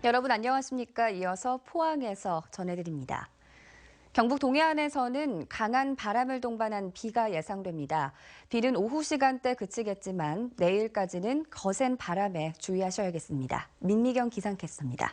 여러분 안녕하십니까? 이어서 포항에서 전해드립니다. 경북 동해안에서는 강한 바람을 동반한 비가 예상됩니다. 비는 오후 시간대 그치겠지만 내일까지는 거센 바람에 주의하셔야겠습니다. 민미경 기상캐스터입니다.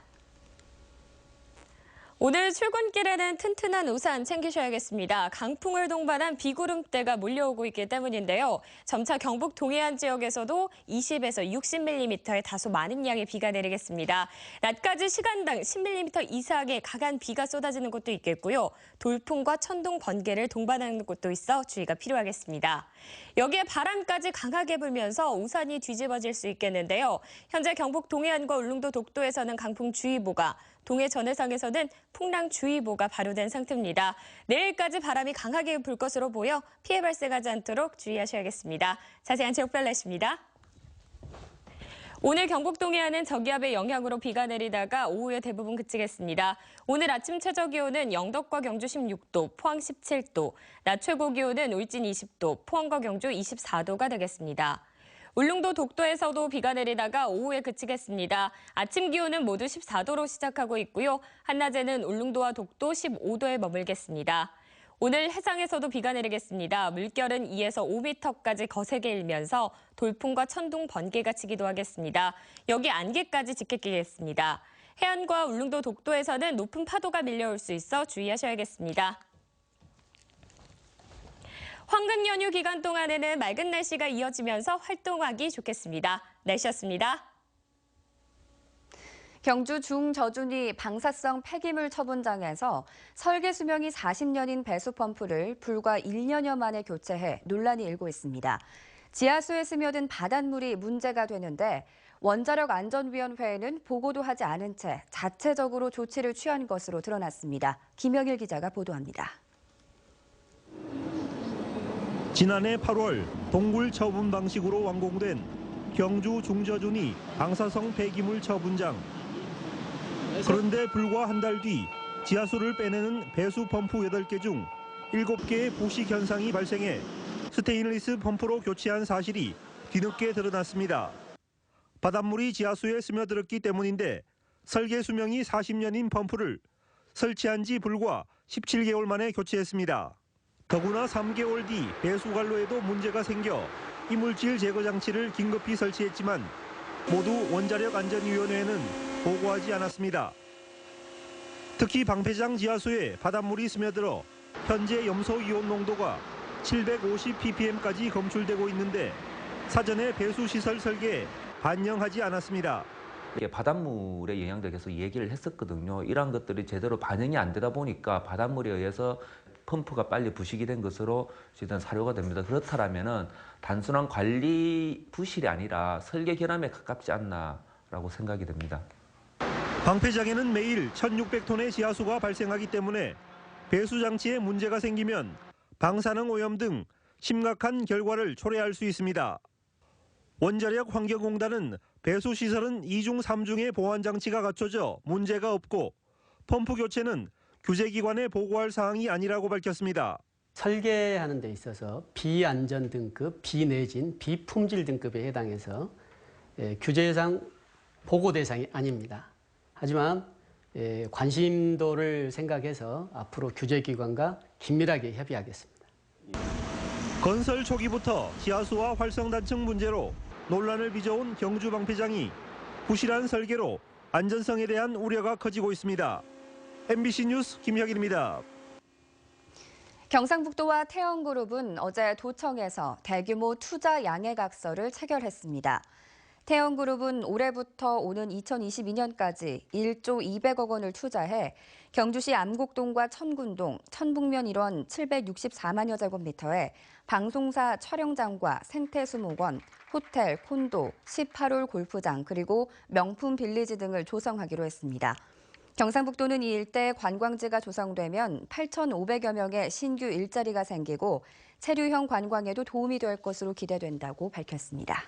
오늘 출근길에는 튼튼한 우산 챙기셔야겠습니다. 강풍을 동반한 비구름대가 몰려오고 있기 때문인데요. 점차 경북 동해안 지역에서도 20에서 60mm의 다소 많은 양의 비가 내리겠습니다. 낮까지 시간당 10mm 이상의 강한 비가 쏟아지는 곳도 있겠고요. 돌풍과 천둥, 번개를 동반하는 곳도 있어 주의가 필요하겠습니다. 여기에 바람까지 강하게 불면서 우산이 뒤집어질 수 있겠는데요. 현재 경북 동해안과 울릉도 독도에서는 강풍주의보가, 동해 전해상에서는 풍랑주의보가 발효된 상태입니다. 내일까지 바람이 강하게 불 것으로 보여 피해 발생하지 않도록 주의하셔야겠습니다. 자세한 지역 별날씨입니다. 오늘 경북 동해안은 저기압의 영향으로 비가 내리다가 오후에 대부분 그치겠습니다. 오늘 아침 최저기온은 영덕과 경주 16도, 포항 17도, 낮 최고기온은 울진 20도, 포항과 경주 24도가 되겠습니다. 울릉도 독도에서도 비가 내리다가 오후에 그치겠습니다. 아침 기온은 모두 14도로 시작하고 있고요. 한낮에는 울릉도와 독도 15도에 머물겠습니다. 오늘 해상에서도 비가 내리겠습니다. 물결은 2에서 5m까지 거세게 일면서 돌풍과 천둥, 번개가 치기도 하겠습니다. 여기 안개까지 짙게 끼겠습니다. 해안과 울릉도 독도에서는 높은 파도가 밀려올 수 있어 주의하셔야겠습니다. 황금 연휴 기간 동안에는 맑은 날씨가 이어지면서 활동하기 좋겠습니다. 날씨였습니다. 경주 중저준위 방사성 폐기물 처분장에서 설계 수명이 40년인 배수 펌프를 불과 1년여 만에 교체해 논란이 일고 있습니다. 지하수에 스며든 바닷물이 문제가 되는데 원자력안전위원회에는 보고도 하지 않은 채 자체적으로 조치를 취한 것으로 드러났습니다. 김영일 기자가 보도합니다. 지난해 8월 동굴 처분 방식으로 완공된 경주 중저준위 방사성 폐기물 처분장. 그런데 불과 한 달 뒤 지하수를 빼내는 배수 펌프 8개 중 7개의 부식 현상이 발생해 스테인리스 펌프로 교체한 사실이 뒤늦게 드러났습니다. 바닷물이 지하수에 스며들었기 때문인데 설계 수명이 40년인 펌프를 설치한 지 불과 17개월 만에 교체했습니다. 더구나 3개월 뒤 배수관로에도 문제가 생겨 이물질 제거 장치를 긴급히 설치했지만 모두 원자력안전위원회에는 보고하지 않았습니다. 특히 방패장 지하수에 바닷물이 스며들어 현재 염소이온 농도가 750ppm까지 검출되고 있는데 사전에 배수시설 설계에 반영하지 않았습니다. 바닷물에 영향도 계속 얘기를 했었거든요. 이러한 것들이 제대로 반영이 안 되다 보니까 바닷물에 의해서 펌프가 빨리 부식이 된 것으로 일단 사료가 됩니다. 그렇다면 단순한 관리 부실이 아니라 설계 결함에 가깝지 않나라고 생각이 됩니다. 방패장에는 매일 1,600톤의 지하수가 발생하기 때문에 배수 장치에 문제가 생기면 방사능 오염 등 심각한 결과를 초래할 수 있습니다. 원자력 환경공단은 배수 시설은 2중 3중의 보안 장치가 갖춰져 문제가 없고 펌프 교체는 규제기관에 보고할 사항이 아니라고 밝혔습니다. 설계하는 데 있어서 비안전 등급, 비내진, 비품질 등급에 해당해서 규제상 보고 대상이 아닙니다. 하지만 관심도를 생각해서 앞으로 규제기관과 긴밀하게 협의하겠습니다. 건설 초기부터 지하수와 활성단층 문제로 논란을 빚어온 경주 방패장이 부실한 설계로 안전성에 대한 우려가 커지고 있습니다. MBC 뉴스 김혁일입니다. 경상북도와 태영그룹은 어제 도청에서 대규모 투자 양해각서를 체결했습니다. 태영그룹은 올해부터 오는 2022년까지 1조 200억 원을 투자해 경주시 암곡동과 천군동, 천북면 일원 764만여 제곱미터에 방송사 촬영장과 생태수목원, 호텔, 콘도, 18홀 골프장, 그리고 명품 빌리지 등을 조성하기로 했습니다. 경상북도는 이 일대에 관광지가 조성되면 8,500여 명의 신규 일자리가 생기고 체류형 관광에도 도움이 될 것으로 기대된다고 밝혔습니다.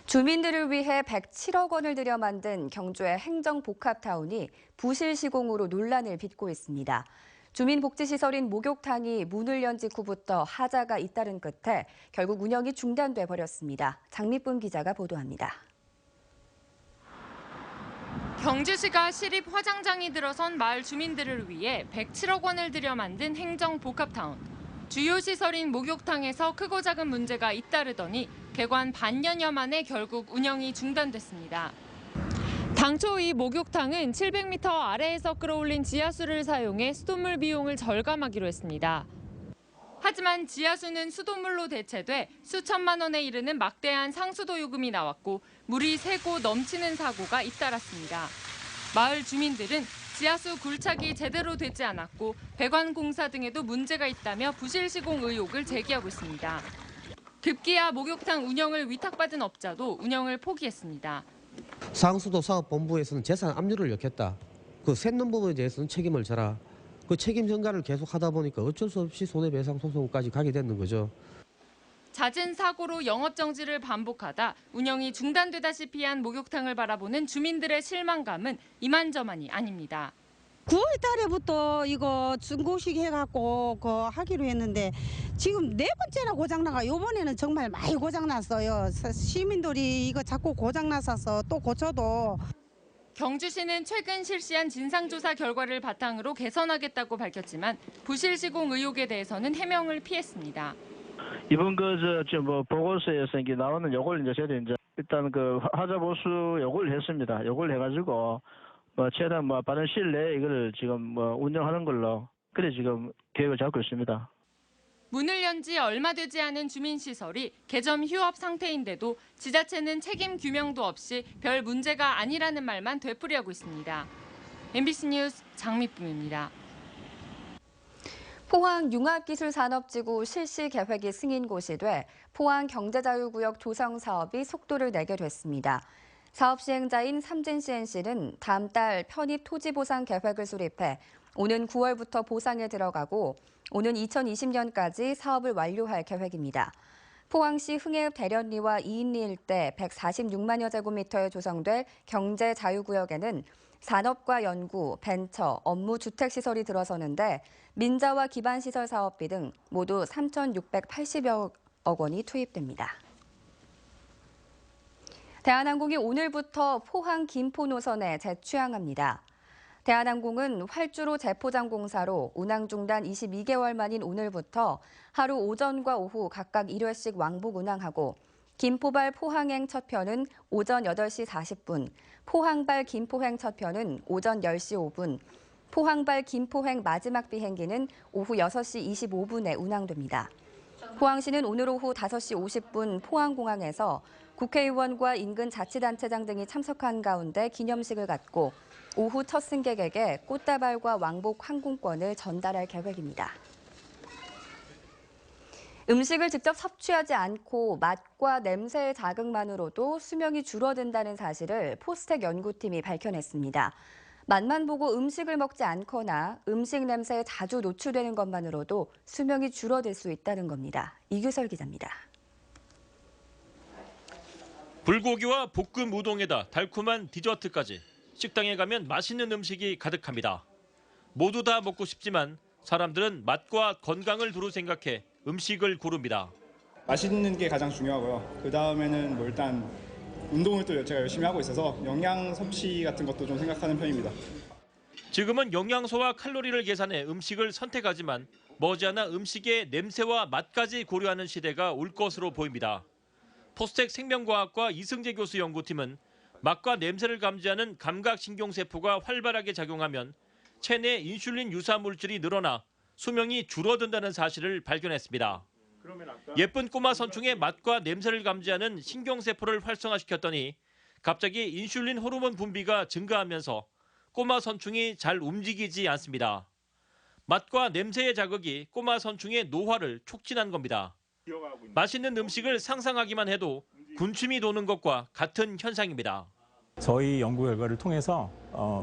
주민들을 위해 107억 원을 들여 만든 경주의 행정복합타운이 부실 시공으로 논란을 빚고 있습니다. 주민복지시설인 목욕탕이 문을 연 직후부터 하자가 잇따른 끝에 결국 운영이 중단돼 버렸습니다. 장미쁨 기자가 보도합니다. 경주시가 시립 화장장이 들어선 마을 주민들을 위해 107억 원을 들여 만든 행정복합타운. 주요 시설인 목욕탕에서 크고 작은 문제가 잇따르더니 개관 반년여 만에 결국 운영이 중단됐습니다. 당초 이 목욕탕은 700m 아래에서 끌어올린 지하수를 사용해 수돗물 비용을 절감하기로 했습니다. 하지만 지하수는 수돗물로 대체돼 수천만 원에 이르는 막대한 상수도 요금이 나왔고 물이 새고 넘치는 사고가 잇따랐습니다. 마을 주민들은 지하수 굴착이 제대로 되지 않았고 배관 공사 등에도 문제가 있다며 부실 시공 의혹을 제기하고 있습니다. 급기야 목욕탕 운영을 위탁받은 업자도 운영을 포기했습니다. 상수도 사업본부에서는 재산 압류를 요구했다. 그 샜는 부분에 대해서는 책임을 져라. 그 책임 전가를 계속 하다 보니까 어쩔 수 없이 손해배상 소송까지 가게 되는 거죠. 잦은 사고로 영업 정지를 반복하다 운영이 중단되다시피 한 목욕탕을 바라보는 주민들의 실망감은 이만저만이 아닙니다. 9월 달에부터 이거 중고식 해갖고 하기로 했는데 지금 4번째나 고장나가 이번에는 정말 많이 고장났어요. 시민들이 이거 자꾸 고장나서 또 고쳐도. 경주시는 최근 실시한 진상조사 결과를 바탕으로 개선하겠다고 밝혔지만 부실 시공 의혹에 대해서는 해명을 피했습니다. 이번 보고서에서 이게 나오는 요걸 이제 저희들 이제 일단 그 하자 보수 요걸 했습니다. 요걸 해가지고 최대한 빠른 시일 내에 이걸 지금 운영하는 걸로 그래 지금 계획을 잡고 있습니다. 문을 연 지 얼마 되지 않은 주민시설이 개점 휴업 상태인데도 지자체는 책임 규명도 없이 별 문제가 아니라는 말만 되풀이하고 있습니다. MBC 뉴스 장미쁨입니다. 포항 융합기술산업지구 실시 계획이 승인고시 돼 포항 경제자유구역 조성 사업이 속도를 내게 됐습니다. 사업 시행자인 삼진CNC는 다음 달 편입 토지 보상 계획을 수립해 오는 9월부터 보상에 들어가고 오는 2020년까지 사업을 완료할 계획입니다. 포항시 흥해읍 대련리와 이인리 일대 146만여 제곱미터에 조성될 경제자유구역에는 산업과 연구, 벤처, 업무 주택시설이 들어서는데 민자와 기반시설 사업비 등 모두 3,680여 원이 투입됩니다. 대한항공이 오늘부터 포항 김포 노선에 재취항합니다. 대한항공은 활주로 재포장 공사로 운항 중단 22개월 만인 오늘부터 하루 오전과 오후 각각 1회씩 왕복 운항하고 김포발 포항행 첫 편은 오전 8시 40분, 포항발 김포행 첫 편은 오전 10시 5분, 포항발 김포행 마지막 비행기는 오후 6시 25분에 운항됩니다. 포항시는 오늘 오후 5시 50분 포항공항에서 국회의원과 인근 자치단체장 등이 참석한 가운데 기념식을 갖고 오후 첫 승객에게 꽃다발과 왕복 항공권을 전달할 계획입니다. 음식을 직접 섭취하지 않고 맛과 냄새의 자극만으로도 수명이 줄어든다는 사실을 포스텍 연구팀이 밝혀냈습니다. 맛만 보고 음식을 먹지 않거나 음식 냄새에 자주 노출되는 것만으로도 수명이 줄어들 수 있다는 겁니다. 이규설 기자입니다. 불고기와 볶음 우동에다 달콤한 디저트까지 식당에 가면 맛있는 음식이 가득합니다. 모두 다 먹고 싶지만 사람들은 맛과 건강을 두루 생각해 음식을 고릅니다. 맛있는 게 가장 중요하고요. 그 다음에는 일단 운동을 또 제가 열심히 하고 있어서 영양 섭취 같은 것도 좀 생각하는 편입니다. 지금은 영양소와 칼로리를 계산해 음식을 선택하지만 머지않아 음식의 냄새와 맛까지 고려하는 시대가 올 것으로 보입니다. 포스텍 생명과학과 이승재 교수 연구팀은 맛과 냄새를 감지하는 감각신경세포가 활발하게 작용하면 체내 인슐린 유사 물질이 늘어나 수명이 줄어든다는 사실을 발견했습니다. 예쁜 꼬마 선충의 맛과 냄새를 감지하는 신경세포를 활성화시켰더니 갑자기 인슐린 호르몬 분비가 증가하면서 꼬마 선충이 잘 움직이지 않습니다. 맛과 냄새의 자극이 꼬마 선충의 노화를 촉진한 겁니다. 맛있는 음식을 상상하기만 해도 군침이 도는 것과 같은 현상입니다. 저희 연구 결과를 통해서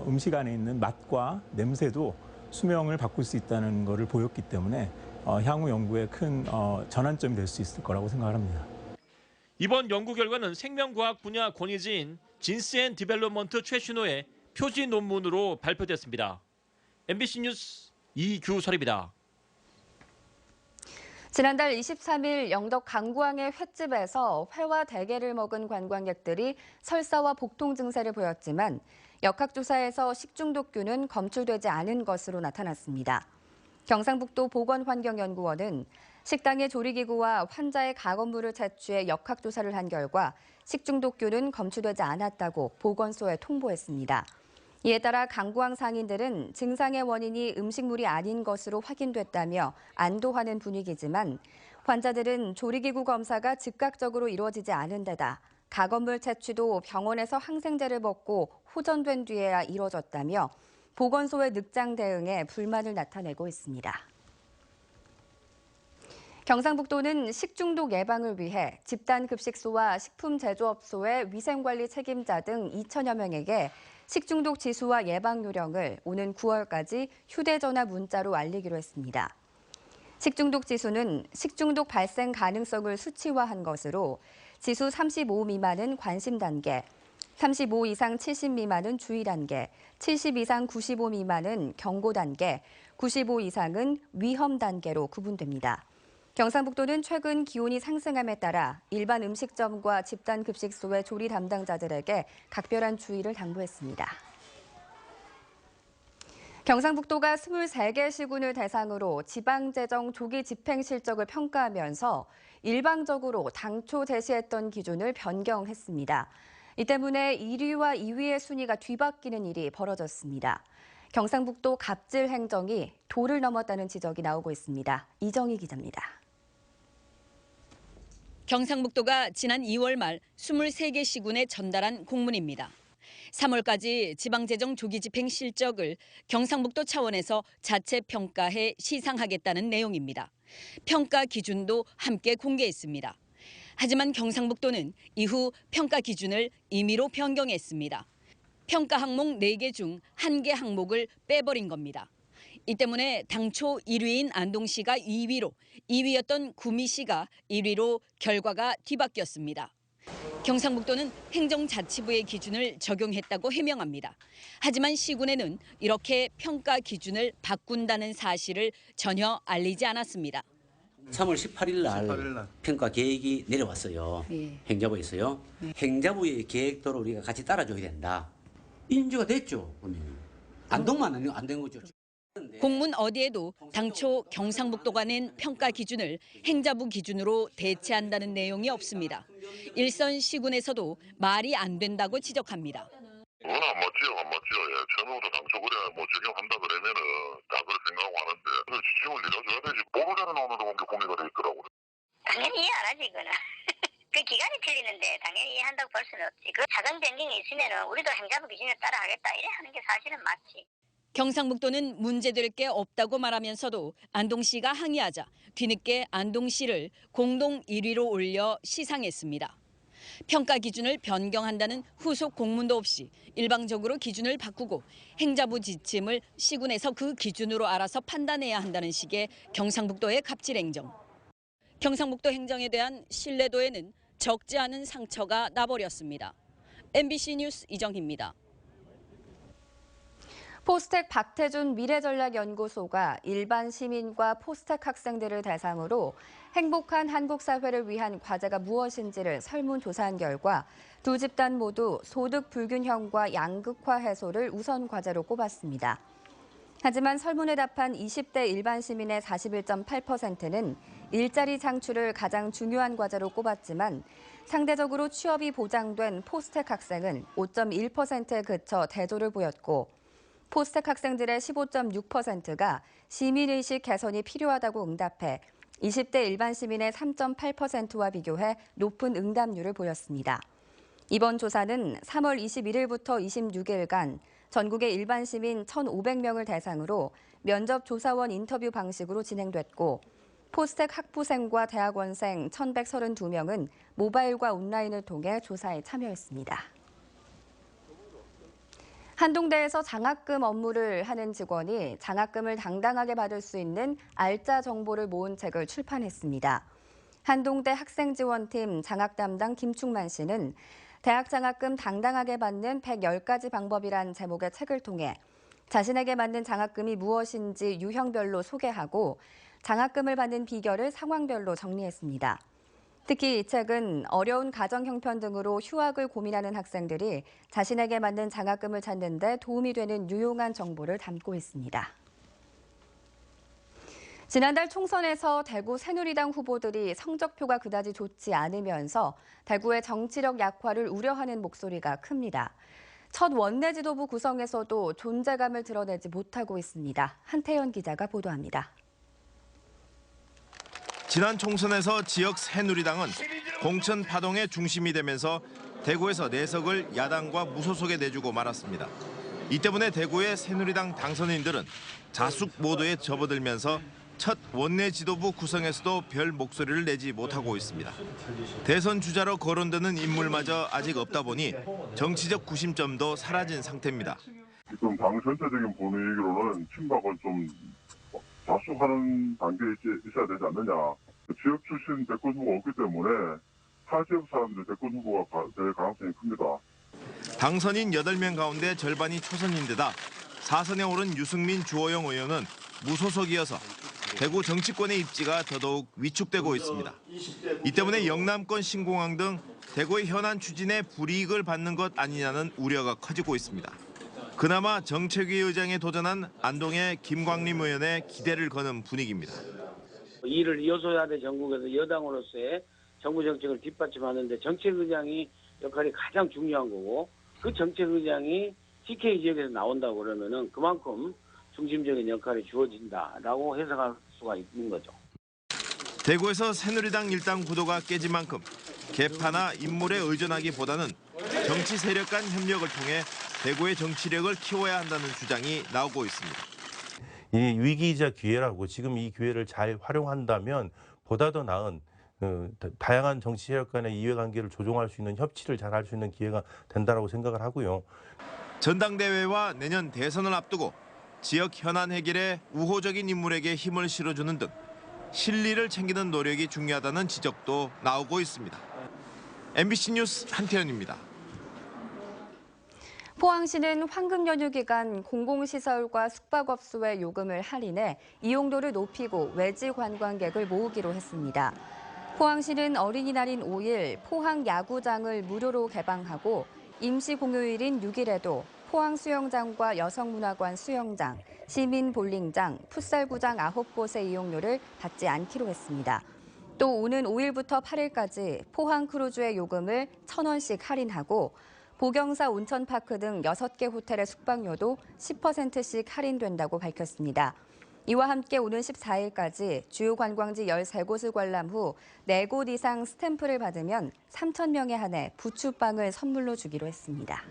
음식 안에 있는 맛과 냄새도 수명을 바꿀 수 있다는 것을 보였기 때문에 향후 연구에 큰 전환점이 될 수 있을 거라고 생각합니다. 이번 연구 결과는 생명과학 분야 권위지인 진스앤디벨롭먼트 최신호의 표지 논문으로 발표됐습니다. MBC 뉴스 이규설입니다. 지난달 23일 영덕 강구항의 횟집에서 회와 대게를 먹은 관광객들이 설사와 복통 증세를 보였지만 역학조사에서 식중독균은 검출되지 않은 것으로 나타났습니다. 경상북도 보건환경연구원은 식당의 조리기구와 환자의 가건물을 채취해 역학조사를 한 결과 식중독균은 검출되지 않았다고 보건소에 통보했습니다. 이에 따라 강구항 상인들은 증상의 원인이 음식물이 아닌 것으로 확인됐다며 안도하는 분위기지만 환자들은 조리기구 검사가 즉각적으로 이루어지지 않은 데다 가건물 채취도 병원에서 항생제를 먹고 호전된 뒤에야 이루어졌다며 보건소의 늑장 대응에 불만을 나타내고 있습니다. 경상북도는 식중독 예방을 위해 집단급식소와 식품제조업소의 위생관리 책임자 등 2천여 명에게 식중독 지수와 예방 요령을 오는 9월까지 휴대전화 문자로 알리기로 했습니다. 식중독 지수는 식중독 발생 가능성을 수치화한 것으로 지수 35 미만은 관심 단계, 35 이상 70 미만은 주의 단계, 70 이상 95 미만은 경고 단계, 95 이상은 위험 단계로 구분됩니다. 경상북도는 최근 기온이 상승함에 따라 일반 음식점과 집단급식소의 조리 담당자들에게 각별한 주의를 당부했습니다. 경상북도가 23개 시군을 대상으로 지방재정 조기 집행 실적을 평가하면서 일방적으로 당초 제시했던 기준을 변경했습니다. 이 때문에 1위와 2위의 순위가 뒤바뀌는 일이 벌어졌습니다. 경상북도 갑질 행정이 도를 넘었다는 지적이 나오고 있습니다. 이정희 기자입니다. 경상북도가 지난 2월 말 23개 시군에 전달한 공문입니다. 3월까지 지방재정 조기 집행 실적을 경상북도 차원에서 자체 평가해 시상하겠다는 내용입니다. 평가 기준도 함께 공개했습니다. 하지만 경상북도는 이후 평가 기준을 임의로 변경했습니다. 평가 항목 4개 중 1개 항목을 빼버린 겁니다. 이 때문에 당초 1위인 안동시가 2위로, 2위였던 구미시가 1위로 결과가 뒤바뀌었습니다. 경상북도는 행정자치부의 기준을 적용했다고 해명합니다. 하지만 시군에는 이렇게 평가 기준을 바꾼다는 사실을 전혀 알리지 않았습니다. 3월 18일 날 평가 계획이 내려왔어요. 네. 행자부에서요. 네. 행자부의 계획대로 우리가 같이 따라줘야 된다. 인지가 됐죠. 안동만 안 된 거죠. 공문 어디에도 당초 경상북도가 낸 평가 기준을 행자부 기준으로 대체한다는 내용이 없습니다. 일선 시군에서도 말이 안 된다고 지적합니다. 그건 안 맞지요. 예. 처음부터 당초 그래 적용한다 그러면은 다 그렇게 생각하고 하는데 그 지침을 내려줘야 되지. 보도자료 나오는 게 공개가 돼 있더라고요. 당연히 이해 안 하지 그거는. 그 기간이 틀리는데 당연히 이해한다고 볼 수는 없지. 그 작은 변경이 있으면은 우리도 행자부 기준에 따라 하겠다 이래 하는 게 사실은 맞지. 경상북도는 문제될 게 없다고 말하면서도 안동시가 항의하자 뒤늦게 안동시를 공동 1위로 올려 시상했습니다. 평가 기준을 변경한다는 후속 공문도 없이 일방적으로 기준을 바꾸고 행자부 지침을 시군에서 그 기준으로 알아서 판단해야 한다는 식의 경상북도의 갑질 행정. 경상북도 행정에 대한 신뢰도에는 적지 않은 상처가 나버렸습니다. MBC 뉴스 이정희입니다. 포스텍 박태준 미래전략연구소가 일반 시민과 포스텍 학생들을 대상으로 행복한 한국 사회를 위한 과제가 무엇인지를 설문조사한 결과 두 집단 모두 소득 불균형과 양극화 해소를 우선 과제로 꼽았습니다. 하지만 설문에 답한 20대 일반 시민의 41.8%는 일자리 창출을 가장 중요한 과제로 꼽았지만 상대적으로 취업이 보장된 포스텍 학생은 5.1%에 그쳐 대조를 보였고 포스텍 학생들의 15.6%가 시민의식 개선이 필요하다고 응답해 20대 일반 시민의 3.8%와 비교해 높은 응답률을 보였습니다. 이번 조사는 3월 21일부터 26일간 전국의 일반 시민 1,500명을 대상으로 면접 조사원 인터뷰 방식으로 진행됐고 포스텍 학부생과 대학원생 1,132명은 모바일과 온라인을 통해 조사에 참여했습니다. 한동대에서 장학금 업무를 하는 직원이 장학금을 당당하게 받을 수 있는 알짜 정보를 모은 책을 출판했습니다. 한동대 학생지원팀 장학담당 김충만 씨는 대학 장학금 당당하게 받는 110가지 방법이란 제목의 책을 통해 자신에게 맞는 장학금이 무엇인지 유형별로 소개하고 장학금을 받는 비결을 상황별로 정리했습니다. 특히 이 책은 어려운 가정 형편 등으로 휴학을 고민하는 학생들이 자신에게 맞는 장학금을 찾는 데 도움이 되는 유용한 정보를 담고 있습니다. 지난달 총선에서 대구 새누리당 후보들이 성적표가 그다지 좋지 않으면서 대구의 정치력 약화를 우려하는 목소리가 큽니다. 첫 원내 지도부 구성에서도 존재감을 드러내지 못하고 있습니다. 한태현 기자가 보도합니다. 지난 총선에서 지역 새누리당은 공천 파동의 중심이 되면서 대구에서 내석을 야당과 무소속에 내주고 말았습니다. 이 때문에 대구의 새누리당 당선인들은 자숙 모드에 접어들면서 첫 원내 지도부 구성에서도 별 목소리를 내지 못하고 있습니다. 대선 주자로 거론되는 인물마저 아직 없다 보니 정치적 구심점도 사라진 상태입니다. 지금 당 전체적인 분위기로는 친박은 좀 자숙하는 단계에 있어야 되지 않느냐. 지역 출신 대권 후보가 없기 때문에 타 지역 사람들의 대권 후보가 될 가능성이 큽니다. 당선인 8명 가운데 절반이 초선인데다 4선에 오른 유승민, 주호영 의원은 무소속이어서 대구 정치권의 입지가 더더욱 위축되고 있습니다. 이 때문에 영남권 신공항 등 대구의 현안 추진에 불이익을 받는 것 아니냐는 우려가 커지고 있습니다. 그나마 정책위 의장에 도전한 안동의 김광림 의원의 기대를 거는 분위기입니다. 이를 이어서야 될 전국에서 여당으로서의 정부 정책을 뒷받침하는데 정책의장이 역할이 가장 중요한 거고 그 정책의장이 TK 지역에서 나온다고 그러면은 그만큼 중심적인 역할이 주어진다라고 해석할 수가 있는 거죠. 대구에서 새누리당 일당 구도가 깨진 만큼 개파나 인물에 의존하기보다는 정치 세력 간 협력을 통해 대구의 정치력을 키워야 한다는 주장이 나오고 있습니다. 이 위기이자 기회라고 지금 이 기회를 잘 활용한다면 보다 더 나은 다양한 정치 세력 간의 이해관계를 조정할 수 있는 협치를 잘 할 수 있는 기회가 된다고 생각을 하고요. 전당대회와 내년 대선을 앞두고 지역 현안 해결에 우호적인 인물에게 힘을 실어주는 등 실리를 챙기는 노력이 중요하다는 지적도 나오고 있습니다. MBC 뉴스 한태현입니다. 포항시는 황금 연휴 기간 공공시설과 숙박업소의 요금을 할인해 이용도를 높이고 외지 관광객을 모으기로 했습니다. 포항시는 어린이날인 5일 포항 야구장을 무료로 개방하고 임시 공휴일인 6일에도 포항 수영장과 여성문화관 수영장, 시민 볼링장, 풋살구장 9곳의 이용료를 받지 않기로 했습니다. 또 오는 5일부터 8일까지 포항 크루즈의 요금을 1,000원씩 할인하고 보경사 온천파크 등 6개 호텔의 숙박료도 10%씩 할인된다고 밝혔습니다. 이와 함께 오는 14일까지 주요 관광지 13곳을 관람 후 4곳 이상 스탬프를 받으면 3,000명에 한해 부추빵을 선물로 주기로 했습니다.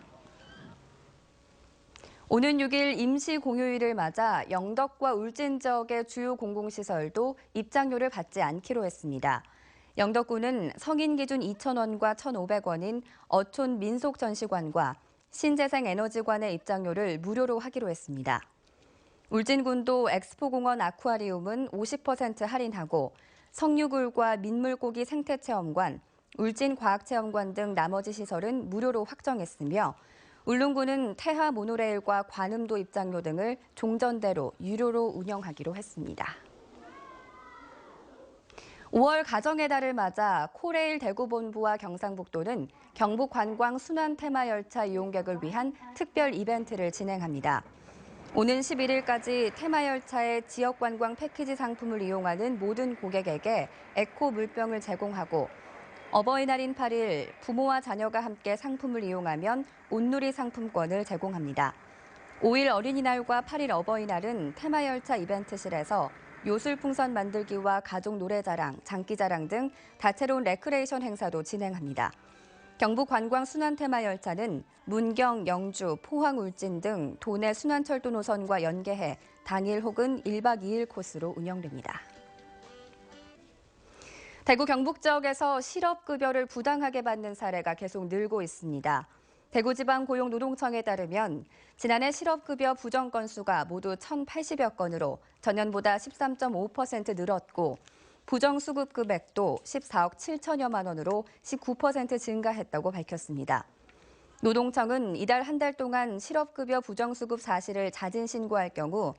오는 6일 임시 공휴일을 맞아 영덕과 울진 지역의 주요 공공시설도 입장료를 받지 않기로 했습니다. 영덕구는 성인 기준 2,000원과 1,500원인 어촌 민속전시관과 신재생에너지관의 입장료를 무료로 하기로 했습니다. 울진군도 엑스포공원 아쿠아리움은 50% 할인하고 성류굴과 민물고기 생태체험관, 울진과학체험관 등 나머지 시설은 무료로 확정했으며 울릉군은 태하 모노레일과 관음도 입장료 등을 종전대로 유료로 운영하기로 했습니다. 5월 가정의 달을 맞아 코레일 대구본부와 경상북도는 경북관광 순환 테마열차 이용객을 위한 특별 이벤트를 진행합니다. 오는 11일까지 테마열차의 지역관광 패키지 상품을 이용하는 모든 고객에게 에코 물병을 제공하고 어버이날인 8일 부모와 자녀가 함께 상품을 이용하면 온누리 상품권을 제공합니다. 5일 어린이날과 8일 어버이날은 테마열차 이벤트실에서 요술풍선 만들기와 가족 노래자랑, 장기자랑 등 다채로운 레크레이션 행사도 진행합니다. 경북관광순환테마열차는 문경, 영주, 포항, 울진 등 도내 순환철도 노선과 연계해 당일 혹은 1박 2일 코스로 운영됩니다. 대구 경북 지역에서 실업급여를 부당하게 받는 사례가 계속 늘고 있습니다. 대구지방고용노동청에 따르면 지난해 실업급여 부정 건수가 모두 1,080여 건으로 전년보다 13.5% 늘었고 부정수급 금액도 14억 7천여만 원으로 19% 증가했다고 밝혔습니다. 노동청은 이달 한 달 동안 실업급여 부정수급 사실을 자진 신고할 경우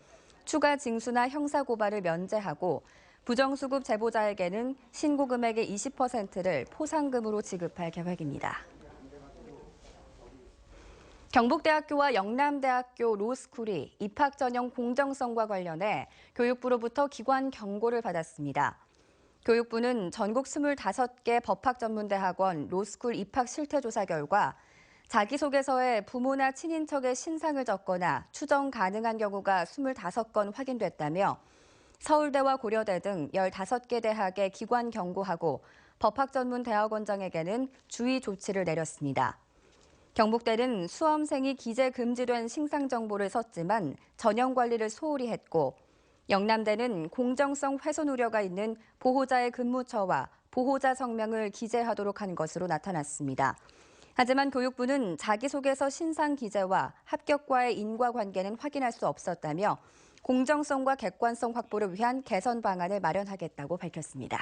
추가 징수나 형사고발을 면제하고 부정수급 제보자에게는 신고 금액의 20%를 포상금으로 지급할 계획입니다. 경북대학교와 영남대학교 로스쿨이 입학 전형 공정성과 관련해 교육부로부터 기관 경고를 받았습니다. 교육부는 전국 25개 법학전문대학원 로스쿨 입학 실태조사 결과 자기소개서에 부모나 친인척의 신상을 적거나 추정 가능한 경우가 25건 확인됐다며 서울대와 고려대 등 15개 대학에 기관 경고하고 법학전문대학원장에게는 주의 조치를 내렸습니다. 경북대는 수험생이 기재 금지된 신상 정보를 썼지만 전형 관리를 소홀히 했고 영남대는 공정성 훼손 우려가 있는 보호자의 근무처와 보호자 성명을 기재하도록 한 것으로 나타났습니다. 하지만 교육부는 자기소개서 신상 기재와 합격과의 인과관계는 확인할 수 없었다며 공정성과 객관성 확보를 위한 개선 방안을 마련하겠다고 밝혔습니다.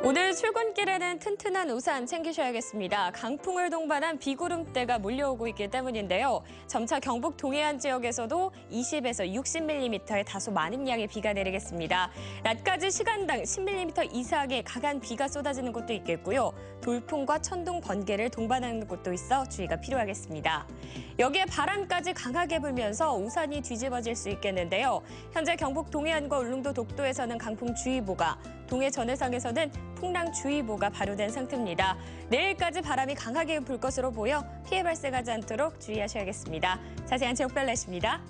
오늘 출근길에는 튼튼한 우산 챙기셔야겠습니다. 강풍을 동반한 비구름대가 몰려오고 있기 때문인데요. 점차 경북 동해안 지역에서도 20에서 60mm의 다소 많은 양의 비가 내리겠습니다. 낮까지 시간당 10mm 이상의 강한 비가 쏟아지는 곳도 있겠고요. 돌풍과 천둥, 번개를 동반하는 곳도 있어 주의가 필요하겠습니다. 여기에 바람까지 강하게 불면서 우산이 뒤집어질 수 있겠는데요. 현재 경북 동해안과 울릉도 독도에서는 강풍주의보가, 동해 전해상에서는 풍랑주의보가 발효된 상태입니다. 내일까지 바람이 강하게 불 것으로 보여 피해 발생하지 않도록 주의하셔야겠습니다. 자세한 지역별 날씨입니다.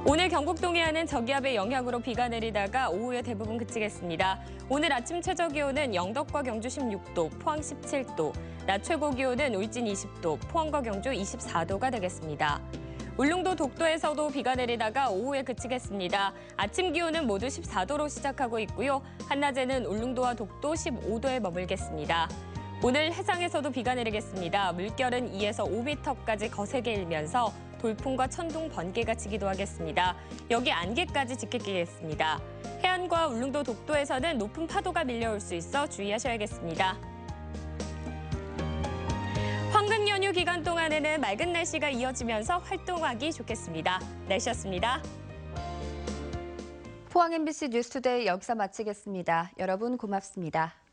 오늘 경북 동해안은 저기압의 영향으로 비가 내리다가 오후에 대부분 그치겠습니다. 오늘 아침 최저기온은 영덕과 경주 16도, 포항 17도, 낮 최고기온은 울진 20도, 포항과 경주 24도가 되겠습니다. 울릉도 독도에서도 비가 내리다가 오후에 그치겠습니다. 아침 기온은 모두 14도로 시작하고 있고요. 한낮에는 울릉도와 독도 15도에 머물겠습니다. 오늘 해상에서도 비가 내리겠습니다. 물결은 2에서 5m까지 거세게 일면서 돌풍과 천둥, 번개가 치기도 하겠습니다. 여기 안개까지 짙게 끼겠습니다. 해안과 울릉도 독도에서는 높은 파도가 밀려올 수 있어 주의하셔야겠습니다. 황금 연휴 기간 동안에는 맑은 날씨가 이어지면서 활동하기 좋겠습니다. 날씨였습니다. 포항 MBC 뉴스투데이 여기서 마치겠습니다. 여러분 고맙습니다.